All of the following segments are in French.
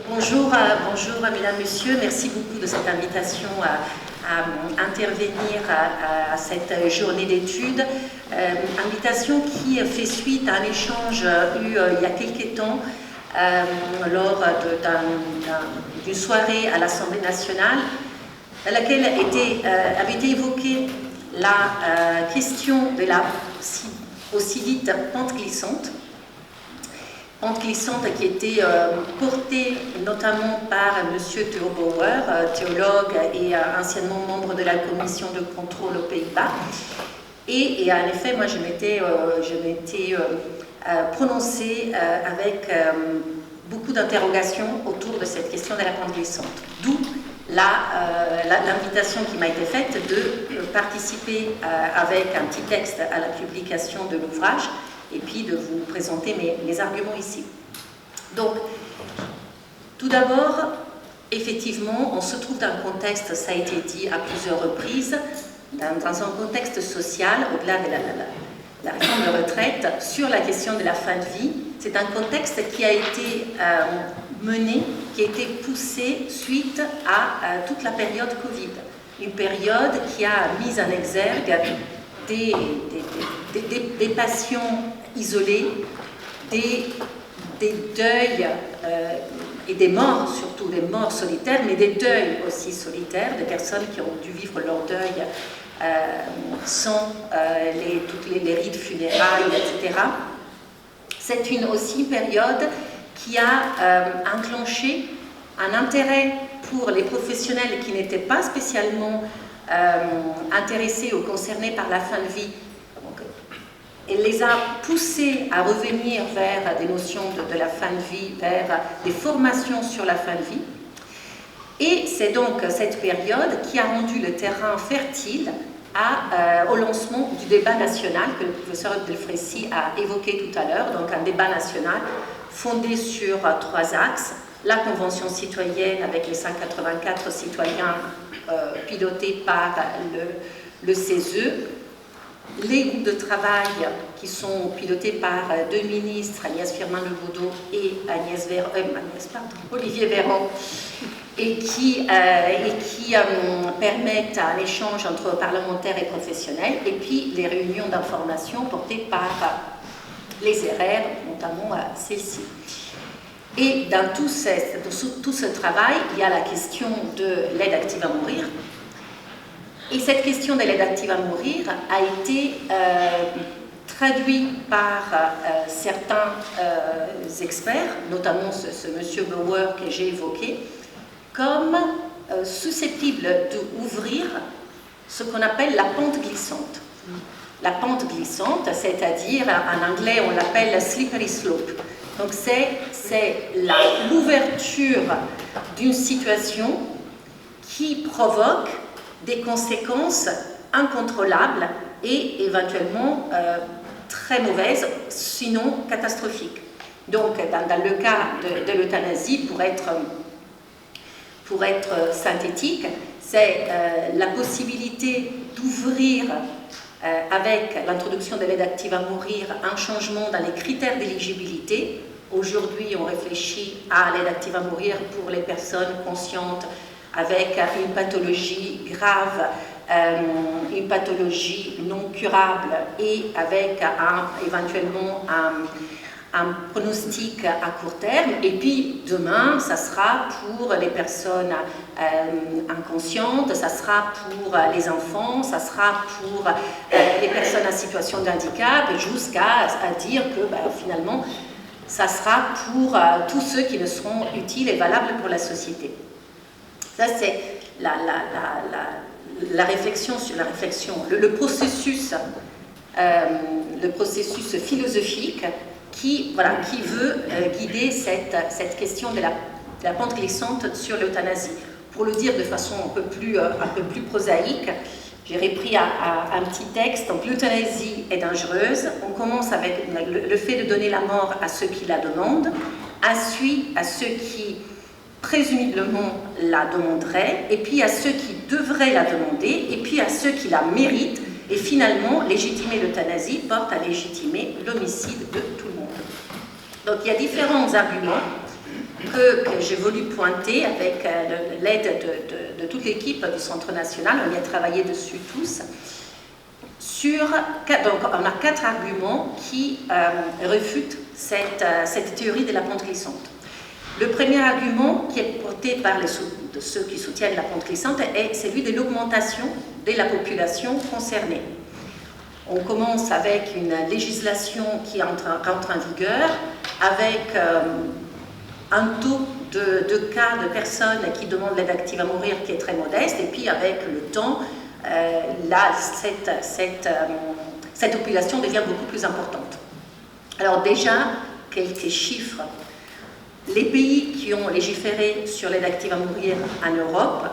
Bonjour, mesdames, messieurs. Merci beaucoup de cette invitation à intervenir à cette journée d'études. Invitation qui fait suite à un échange eu il y a quelques temps lors d'une soirée à l'Assemblée nationale, dans laquelle avait été évoquée la question de la aussi dite pente glissante. Pente glissante qui était portée notamment par M. Theo Bauer, théologue et anciennement membre de la commission de contrôle aux Pays-Bas. Et en effet, moi je m'étais prononcée avec beaucoup d'interrogations autour de cette question de la pente glissante. D'où l'invitation qui m'a été faite de participer avec un petit texte à la publication de l'ouvrage et puis de vous présenter mes arguments ici. Donc, tout d'abord, effectivement, on se trouve dans un contexte, ça a été dit à plusieurs reprises, dans un contexte social, au-delà de la réforme de retraite, sur la question de la fin de vie. C'est un contexte qui a été mené, qui a été poussé suite à toute la période Covid. Une période qui a mis en exergue des patients isolés, des deuils et des morts, surtout des morts solitaires, mais des deuils aussi solitaires, des personnes qui ont dû vivre leur deuil sans toutes les rites funérailles, etc. C'est aussi une période qui a enclenché un intérêt pour les professionnels qui n'étaient pas spécialement intéressés ou concernés par la fin de vie. Elle les a poussés à revenir vers des notions de la fin de vie, vers des formations sur la fin de vie. Et c'est donc cette période qui a rendu le terrain fertile au lancement du débat national que le professeur Delfrécy a évoqué tout à l'heure, donc un débat national fondé sur 3 axes: la Convention citoyenne avec les 184 citoyens pilotés par le CESE, les groupes de travail qui sont pilotés par 2 ministres, Agnès Firmin-Le Bodo et Olivier Véran, et qui permettent un échange entre parlementaires et professionnels, et puis les réunions d'information portées par les RR, notamment celle-ci. Et dans tout ce travail, il y a la question de l'aide active à mourir. Et cette question de l'aide active à mourir a été traduite par certains experts, notamment ce monsieur Bauer que j'ai évoqué, comme susceptible d'ouvrir ce qu'on appelle la pente glissante. La pente glissante, c'est-à-dire, en anglais, on l'appelle slippery slope. Donc, c'est l'ouverture d'une situation qui provoque des conséquences incontrôlables et éventuellement très mauvaises, sinon catastrophiques. Donc, dans le cas de l'euthanasie, pour être synthétique, c'est la possibilité d'ouvrir avec l'introduction de l'aide active à mourir un changement dans les critères d'éligibilité. Aujourd'hui, on réfléchit à l'aide active à mourir pour les personnes conscientes avec une pathologie grave, une pathologie non curable et avec éventuellement un pronostic à court terme. Et puis demain, ça sera pour les personnes inconscientes, ça sera pour les enfants, ça sera pour les personnes en situation de handicap, jusqu'à dire que finalement, ça sera pour tous ceux qui ne seront utiles et valables pour la société. Ça, c'est la réflexion sur la réflexion, le processus philosophique qui veut guider cette question de la pente glissante sur l'euthanasie. Pour le dire de façon un peu plus prosaïque, j'ai repris un petit texte. Donc, l'euthanasie est dangereuse. On commence avec le fait de donner la mort à ceux qui la demandent, ensuite à ceux qui présumablement la demanderaient, et puis à ceux qui devraient la demander, et puis à ceux qui la méritent, et finalement, légitimer l'euthanasie porte à légitimer l'homicide de tout le monde. Donc il y a différents arguments que j'ai voulu pointer avec l'aide de toute l'équipe du Centre national. On y a travaillé dessus tous. Donc, on a 4 arguments qui réfutent cette théorie de la pente glissante. Le premier argument qui est porté par ceux qui soutiennent la pente glissante est celui de l'augmentation de la population concernée. On commence avec une législation qui rentre en vigueur, avec un taux de cas de personnes qui demandent l'aide active à mourir qui est très modeste, et puis avec le temps, cette population devient beaucoup plus importante. Alors déjà, quelques chiffres. Les pays qui ont légiféré sur l'aide active à mourir en Europe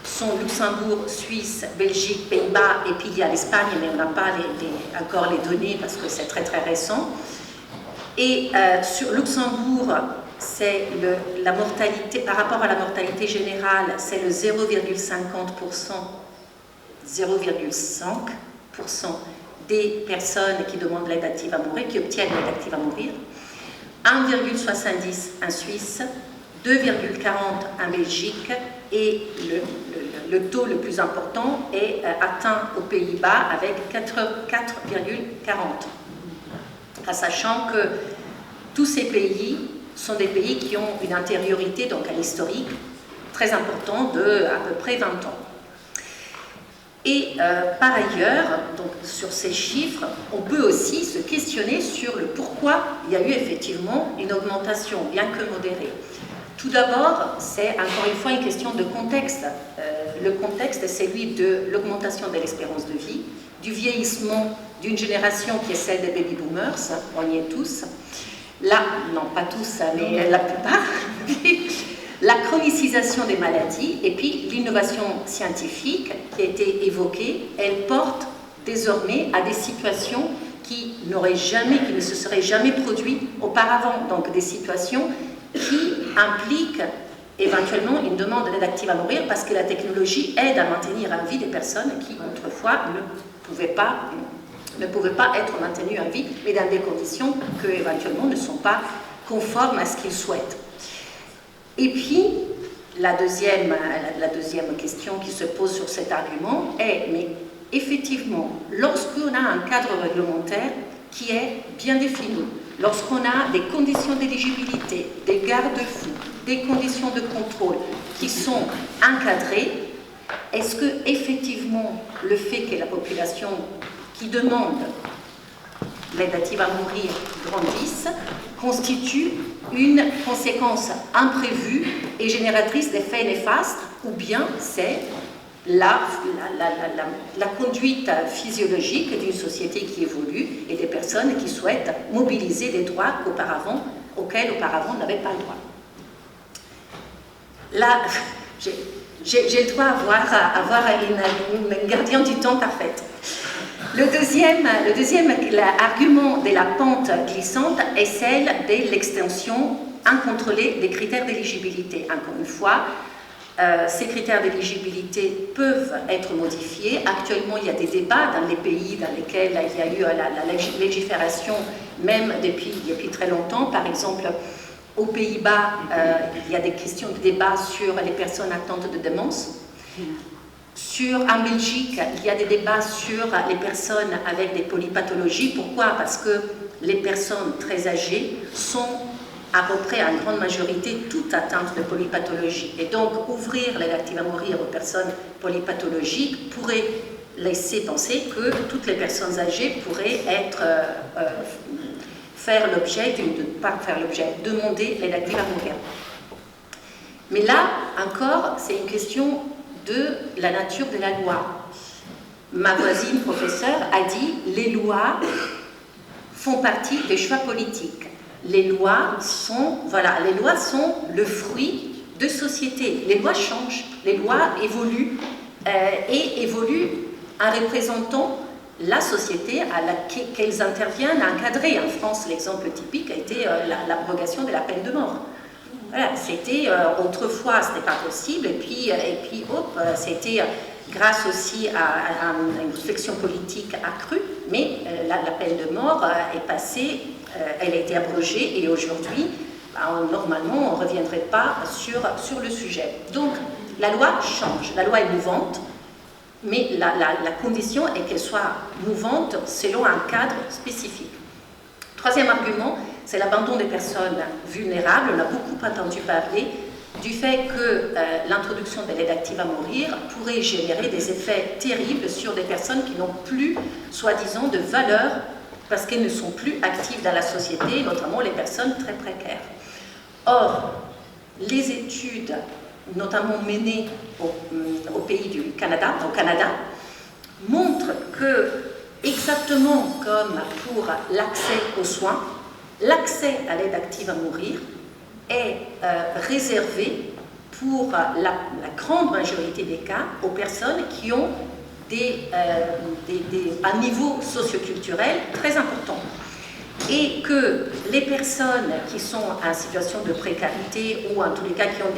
sont Luxembourg, Suisse, Belgique, Pays-Bas, et puis il y a l'Espagne, mais on n'a pas encore les données parce que c'est très très récent. Et sur Luxembourg, c'est la mortalité, par rapport à la mortalité générale, c'est le 0,5% des personnes qui demandent l'aide active à mourir, qui obtiennent l'aide active à mourir. 1,70 en Suisse, 2,40 en Belgique, et le taux le plus important est atteint aux Pays-Bas avec 4,40. En sachant que tous ces pays sont des pays qui ont une antériorité, donc un historique très important de à peu près 20 ans. Et par ailleurs, donc, sur ces chiffres, on peut aussi se questionner sur le pourquoi il y a eu effectivement une augmentation, bien que modérée. Tout d'abord, c'est encore une fois une question de contexte. Le contexte est celui de l'augmentation de l'espérance de vie, du vieillissement d'une génération qui est celle des baby boomers, on y est tous. Là, non pas tous, mais la plupart. La chronicisation des maladies et puis l'innovation scientifique qui a été évoquée, elle porte désormais à des situations qui ne se seraient jamais produites auparavant, donc des situations qui impliquent éventuellement une demande d'aide active à mourir parce que la technologie aide à maintenir en vie des personnes qui autrefois ne pouvaient pas être maintenues en vie, mais dans des conditions qui éventuellement ne sont pas conformes à ce qu'ils souhaitent. Et puis, la deuxième question qui se pose sur cet argument est, mais effectivement, lorsqu'on a un cadre réglementaire qui est bien défini, lorsqu'on a des conditions d'éligibilité, des garde-fous, des conditions de contrôle qui sont encadrées, est-ce que effectivement le fait que la population qui demande l'aide active à mourir grandisse constitue une conséquence imprévue et génératrice d'effets néfastes, ou bien c'est la conduite physiologique d'une société qui évolue et des personnes qui souhaitent mobiliser des droits auxquels auparavant on n'avait pas le droit. Là, j'ai le droit d'avoir une gardienne du temps parfaite. Le deuxième argument de la pente glissante est celle de l'extension incontrôlée des critères d'éligibilité. Encore une fois, ces critères d'éligibilité peuvent être modifiés. Actuellement, il y a des débats dans les pays dans lesquels il y a eu la légifération, même depuis très longtemps. Par exemple, aux Pays-Bas, il y a des questions de débat sur les personnes atteintes de démence. En Belgique, il y a des débats sur les personnes avec des polypathologies. Pourquoi? Parce que les personnes très âgées sont à peu près en grande majorité toutes atteintes de polypathologie. Et donc, ouvrir l'aide active à mourir aux personnes polypathologiques pourrait laisser penser que toutes les personnes âgées pourraient demander l'aide active à mourir. Mais là, encore, c'est une question de la nature de la loi. Ma voisine professeure a dit « les lois font partie des choix politiques ». Les lois sont le fruit de sociétés. Les lois changent, les lois évoluent et évoluent en représentant la société à laquelle elles interviennent à encadrer. En France, l'exemple typique a été l'abrogation de la peine de mort. Voilà, c'était autrefois, ce n'était pas possible, et puis c'était grâce aussi à une réflexion politique accrue, mais la peine de mort est passée, elle a été abrogée, et aujourd'hui, normalement, on ne reviendrait pas sur le sujet. Donc, la loi change, la loi est mouvante, mais la condition est qu'elle soit mouvante selon un cadre spécifique. Troisième argument, c'est l'abandon des personnes vulnérables. On a beaucoup entendu parler du fait que l'introduction de l'aide active à mourir pourrait générer des effets terribles sur des personnes qui n'ont plus, soi-disant, de valeur parce qu'elles ne sont plus actives dans la société, notamment les personnes très précaires. Or, les études, notamment menées au pays du Canada, montrent que, exactement comme pour l'accès aux soins, l'accès à l'aide active à mourir est réservé pour la grande majorité des cas aux personnes qui ont un niveau socioculturel très important. Et que les personnes qui sont en situation de précarité ou en tous les cas qui ont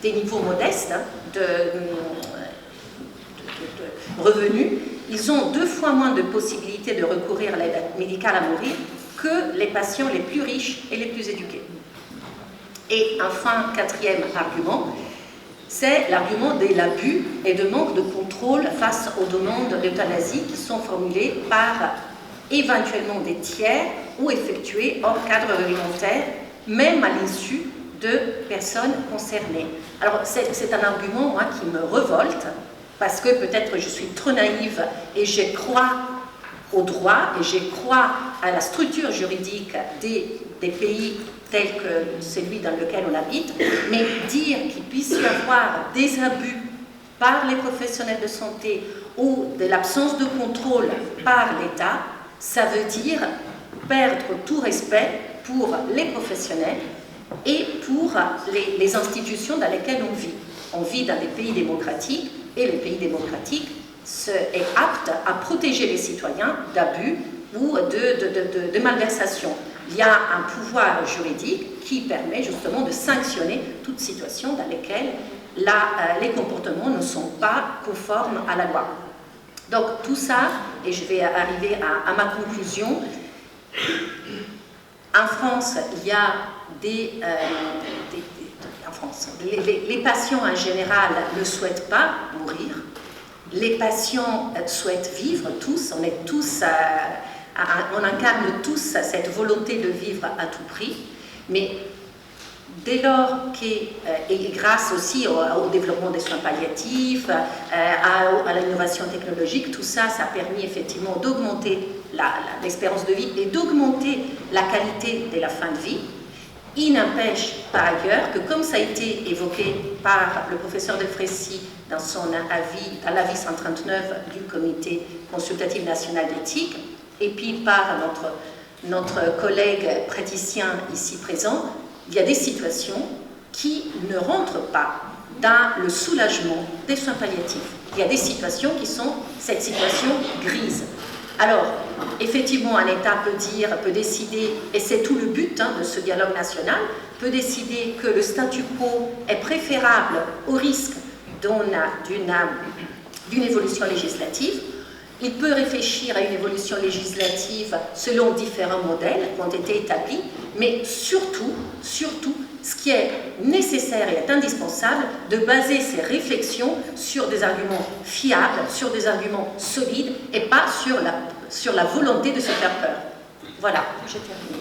des niveaux modestes de revenus, ils ont 2 fois moins de possibilités de recourir à l'aide médicale à mourir que les patients les plus riches et les plus éduqués. Et enfin, 4e argument, c'est l'argument de l'abus et de manque de contrôle face aux demandes d'euthanasie qui sont formulées par éventuellement des tiers ou effectuées hors cadre réglementaire, même à l'issue de personnes concernées. Alors, c'est un argument, moi, qui me révolte, parce que peut-être je suis trop naïve et je crois au droit et je crois à la structure juridique des pays tels que celui dans lequel on habite, mais dire qu'il puisse y avoir des abus par les professionnels de santé ou de l'absence de contrôle par l'État, ça veut dire perdre tout respect pour les professionnels et pour les institutions dans lesquelles on vit. On vit dans des pays démocratiques et le pays démocratique est apte à protéger les citoyens d'abus ou de malversation. Il y a un pouvoir juridique qui permet justement de sanctionner toute situation dans laquelle les comportements ne sont pas conformes à la loi. Donc tout ça, et je vais arriver à ma conclusion, en France, il y a en France, les patients en général ne souhaitent pas mourir, les patients souhaitent vivre tous, on incarne tous cette volonté de vivre à tout prix, mais dès lors et grâce aussi au développement des soins palliatifs, à l'innovation technologique, tout ça, ça a permis effectivement d'augmenter l'espérance de vie et d'augmenter la qualité de la fin de vie. Il n'empêche par ailleurs que, comme ça a été évoqué par le professeur de Frécy dans son avis, à l'avis 139 du Comité consultatif national d'éthique, et puis par notre collègue praticien ici présent, il y a des situations qui ne rentrent pas dans le soulagement des soins palliatifs. Il y a des situations qui sont cette situation grise. Alors, effectivement, un État peut décider, et c'est tout le but de ce dialogue national, peut décider que le statu quo est préférable au risque d'une évolution législative. Il peut réfléchir à une évolution législative selon différents modèles qui ont été établis, mais surtout, ce qui est nécessaire et est indispensable, de baser ces réflexions sur des arguments fiables, sur des arguments solides, et pas sur la volonté de se faire peur. Voilà, j'ai terminé.